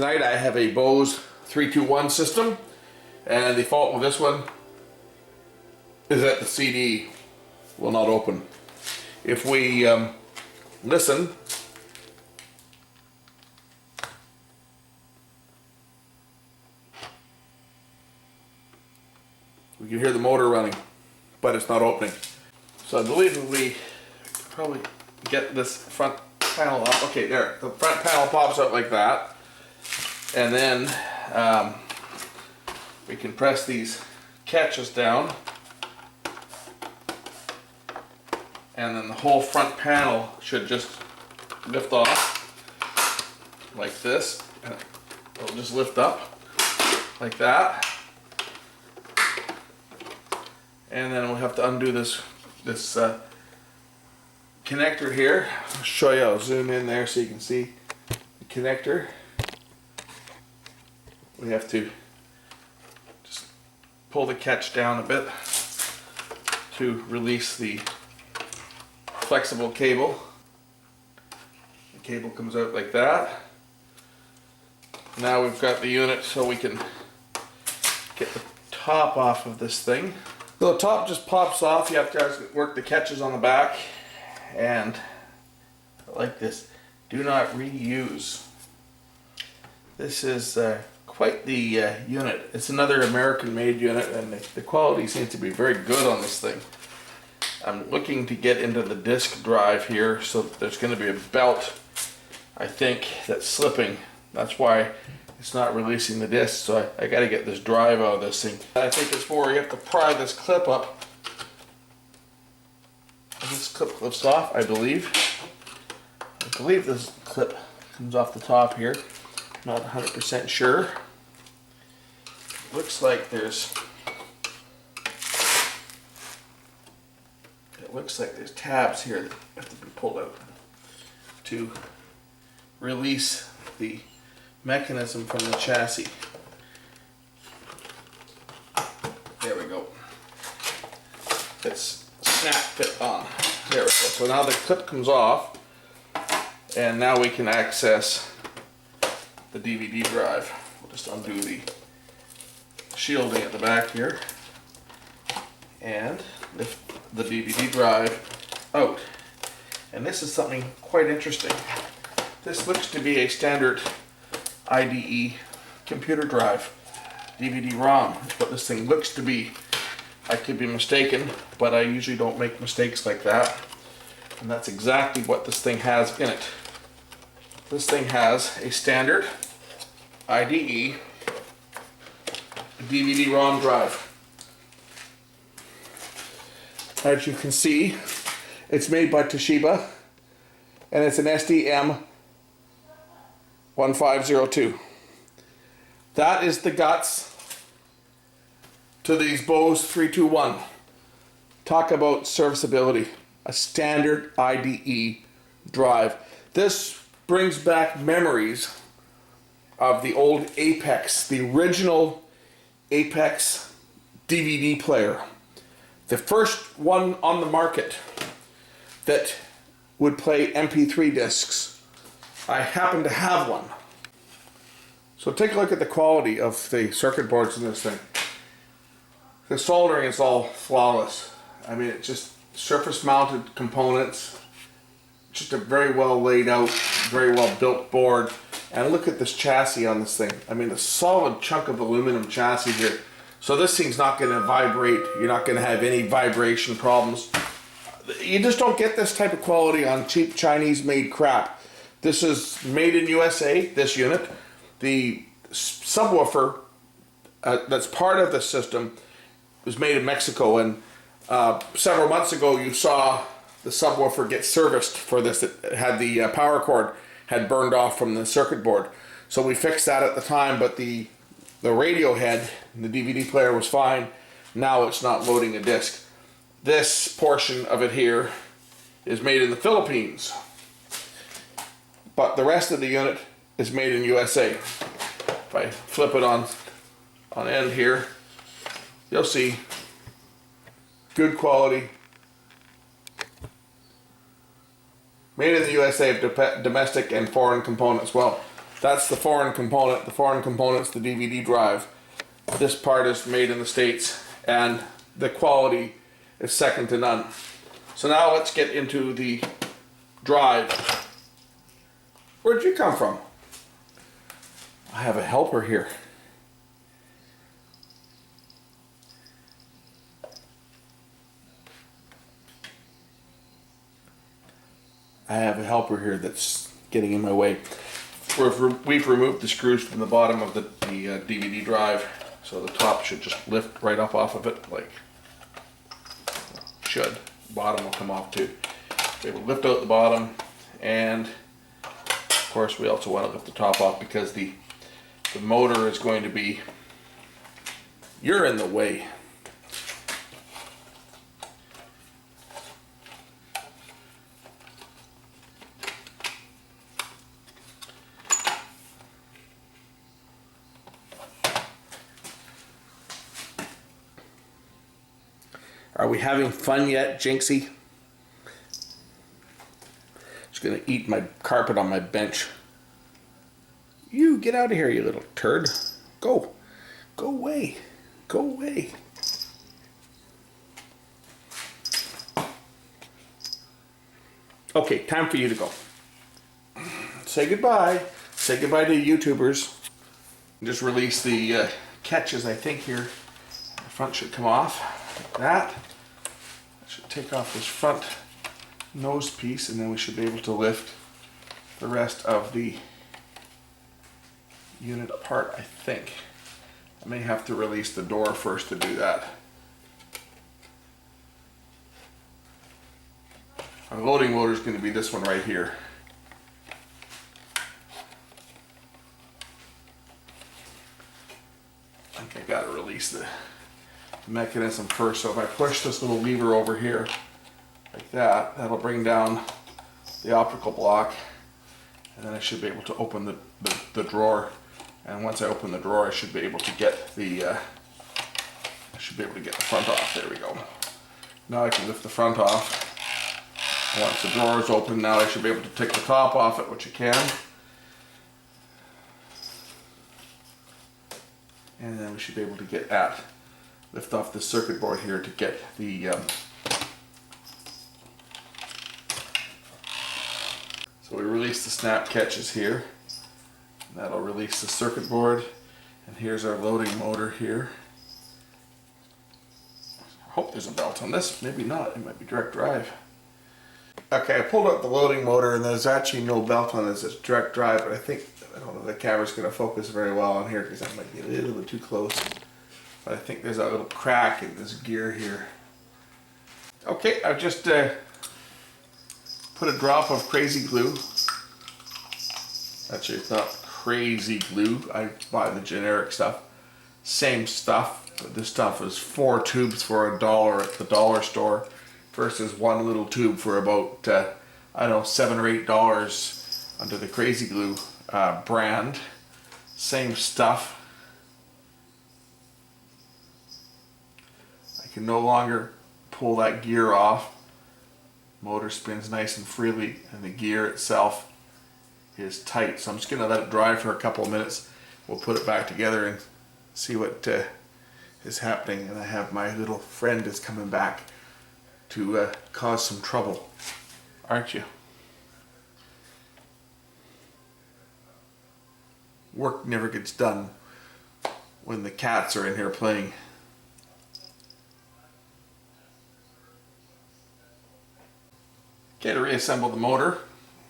Tonight I have a Bose 321 system, and the fault with this one is that the CD will not open. If we listen, we can hear the motor running, but it's not opening. So I believe if we probably get this front panel up, okay, there, the front panel pops out like that, and then we can press these catches down, and then the whole front panel should just lift off like this, and it'll just lift up like that. And then we'll have to undo this connector here. I'll show you, I'll zoom in there so you can see the connector. We have to just pull the catch down a bit to release the flexible cable. The cable comes out like that. Now we've got the unit so we can get the top off of this thing. So the top just pops off. You have to work the catches on the back, and like this, do not reuse. This is quite the unit. It's another American made unit, and the quality seems to be very good on this thing. I'm looking to get into the disk drive here, so there's going to be a belt, I think, that's slipping. That's why it's not releasing the disc, so I got to get this drive out of this thing. I think it's for you have to pry this clip up. This clip clips off, I believe. I believe this clip comes off the top here. Not 100% sure. Looks like there's tabs here that have to be pulled out to release the mechanism from the chassis. There we go. It's snap fit on. There we go. So now the clip comes off, and now we can access the DVD drive. We'll just undo the shielding at the back here and lift the DVD drive out. And this is something quite interesting. This looks to be a standard IDE computer drive. DVD-ROM is what this thing looks to be. I could be mistaken, but I usually don't make mistakes like that. And that's exactly what this thing has in it. This thing has a standard IDE DVD-ROM drive. As you can see, it's made by Toshiba, and it's an SDM1502. That is the guts to these Bose 321. Talk about serviceability. A standard IDE drive. This brings back memories of the old Apex, the original Apex DVD player. The first one on the market that would play MP3 discs. I happen to have one. So take a look at the quality of the circuit boards in this thing. The soldering is all flawless. I mean, it's just surface mounted components. Just a very well laid out, very well built board. And look at this chassis on this thing. I mean, a solid chunk of aluminum chassis here. So this thing's not going to vibrate. You're not going to have any vibration problems. You just don't get this type of quality on cheap Chinese made crap. This is made in USA, this unit. The subwoofer that's part of the system was made in Mexico, and several months ago you saw the subwoofer get serviced for this. It had the power cord had burned off from the circuit board. So we fixed that at the time, but the radio head, the DVD player was fine. Now it's not loading a disc. This portion of it here is made in the Philippines, but the rest of the unit is made in USA. If I flip it on end here, you'll see good quality. Made in the USA of domestic and foreign components. Well, That's the foreign component. The foreign component's the DVD drive. This part is made in the States, and the quality is second to none. So now let's get into the drive. Where'd you come from? I have a helper here. I have a helper here that's getting in my way. We've removed the screws from the bottom of the DVD drive, so the top should just lift right up off of it, like should. The bottom will come off too. They will lift out the bottom, and of course we also want to lift the top off because the motor is going to be, you're in the way. Are we having fun yet, Jinxie? She's gonna eat my carpet on my bench. You get out of here, you little turd. Go. Go away. Go away. Okay, time for you to go. Say goodbye. Say goodbye to YouTubers. Just release the catches, I think, here. The front should come off like that. I should take off this front nose piece, and then we should be able to lift the rest of the unit apart, I think. I may have to release the door first to do that. Our loading motor is going to be this one right here. I think I got to release the mechanism first. So if I push this little lever over here like that, that'll bring down the optical block, and then I should be able to open the drawer. And once I open the drawer, I should be able to get the front off. There we go. Now I can lift the front off. Once the drawer is open, now I should be able to take the top off it, which I can. And then we should be able to get lift off the circuit board here to get the so we release the snap catches here. That'll release the circuit board, and here's our loading motor here. I hope there's a belt on this, maybe not, it might be direct drive. Okay, I pulled out the loading motor, and there's actually no belt on this, it's direct drive, but I don't know if the camera's going to focus very well on here because that might be a little bit too close. But I think there's a little crack in this gear here. Okay, I've just put a drop of crazy glue. Actually, it's not crazy glue. I buy the generic stuff. Same stuff, but this stuff is 4 tubes for $1 at the dollar store versus one little tube for about I don't know, $7 or $8 under the crazy glue brand. Same stuff. I can no longer pull that gear off. Motor spins nice and freely, and the gear itself is tight. So I'm just going to let it dry for a couple of minutes. We'll put it back together and see what is happening. And I have my little friend is coming back to cause some trouble, aren't you? Work never gets done when the cats are in here playing. Okay, to reassemble the motor,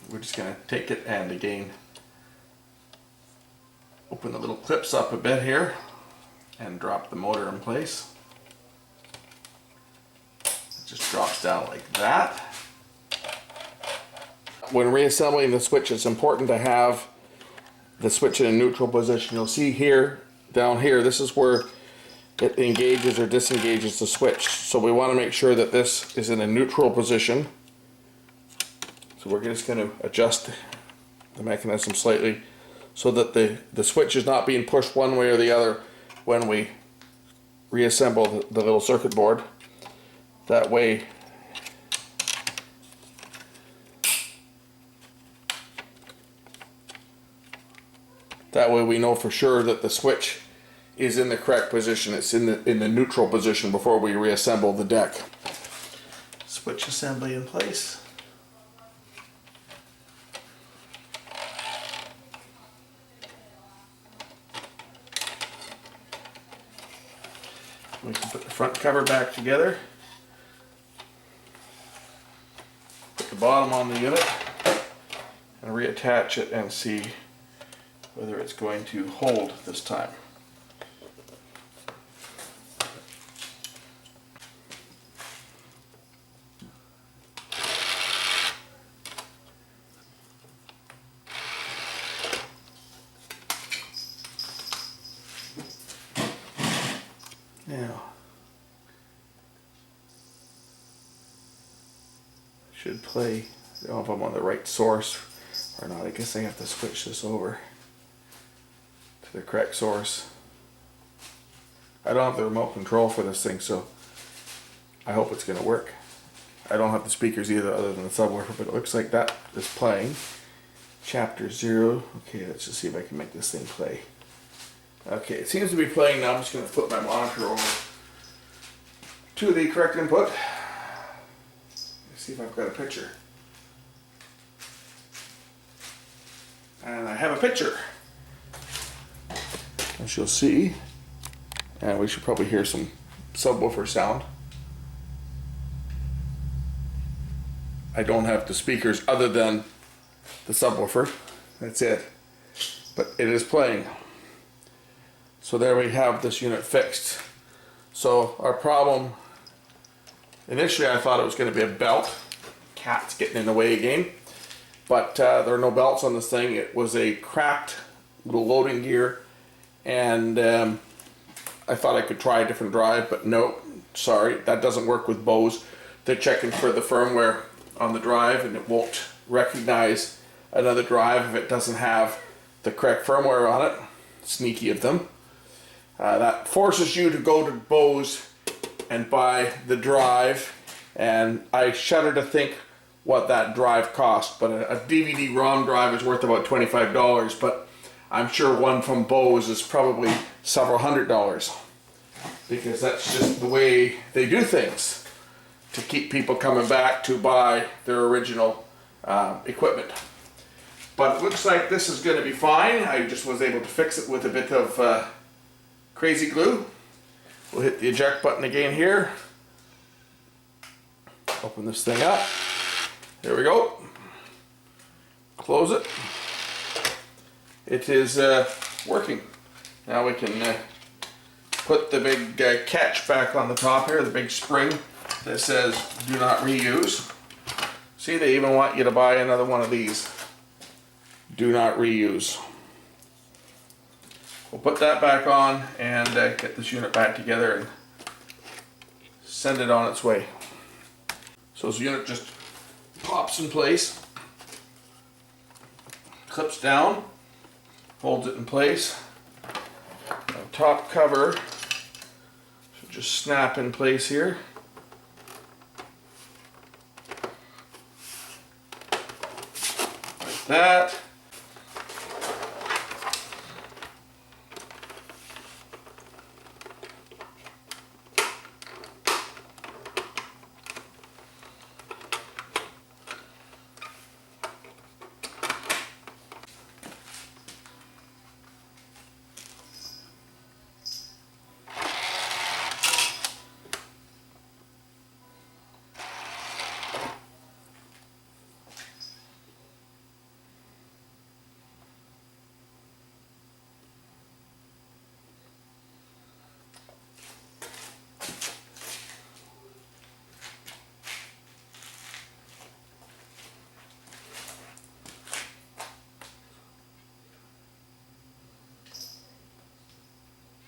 we're just going to take it and again open the little clips up a bit here and drop the motor in place. It just drops down like that. When reassembling the switch, it's important to have the switch in a neutral position. You'll see here, down here, this is where it engages or disengages the switch. So we want to make sure that this is in a neutral position. So we're just going to adjust the mechanism slightly so that the switch is not being pushed one way or the other when we reassemble the little circuit board. That way That way we know for sure that the switch is in the correct position. It's in the neutral position before we reassemble the deck. Switch assembly in place. We can put the front cover back together. Put the bottom on the unit and reattach it and see whether it's going to hold this time. Now, should play. I don't know if I'm on the right source or not. I guess I have to switch this over to the correct source. I don't have the remote control for this thing, so I hope it's going to work. I don't have the speakers either, other than the subwoofer, but it looks like that is playing. Chapter 0. Okay, let's just see if I can make this thing play. Okay, it seems to be playing now. I'm just going to flip my monitor over to the correct input. Let's see if I've got a picture. And I have a picture, as you'll see. And we should probably hear some subwoofer sound. I don't have the speakers other than the subwoofer. That's it. But it is playing. So there we have this unit fixed. So our problem, initially I thought it was going to be a belt. Cat's getting in the way again. But there are no belts on this thing. It was a cracked little loading gear. And I thought I could try a different drive, but no, sorry, that doesn't work with Bose. They're checking for the firmware on the drive and it won't recognize another drive if it doesn't have the correct firmware on it. Sneaky of them. That forces you to go to Bose and buy the drive, and I shudder to think what that drive cost. But a DVD-ROM drive is worth about $25, but I'm sure one from Bose is probably several $100s, because that's just the way they do things to keep people coming back to buy their original equipment. But it looks like this is going to be fine. I just was able to fix it with a bit of crazy glue. We'll hit the eject button again here. Open this thing up. There we go. Close it. It is working. Now we can put the big catch back on the top here, the big spring that says do not reuse. See, they even want you to buy another one of these. Do not reuse. We'll put that back on and get this unit back together and send it on its way. So this unit just pops in place, clips down, holds it in place. The top cover should just snap in place here. Like that.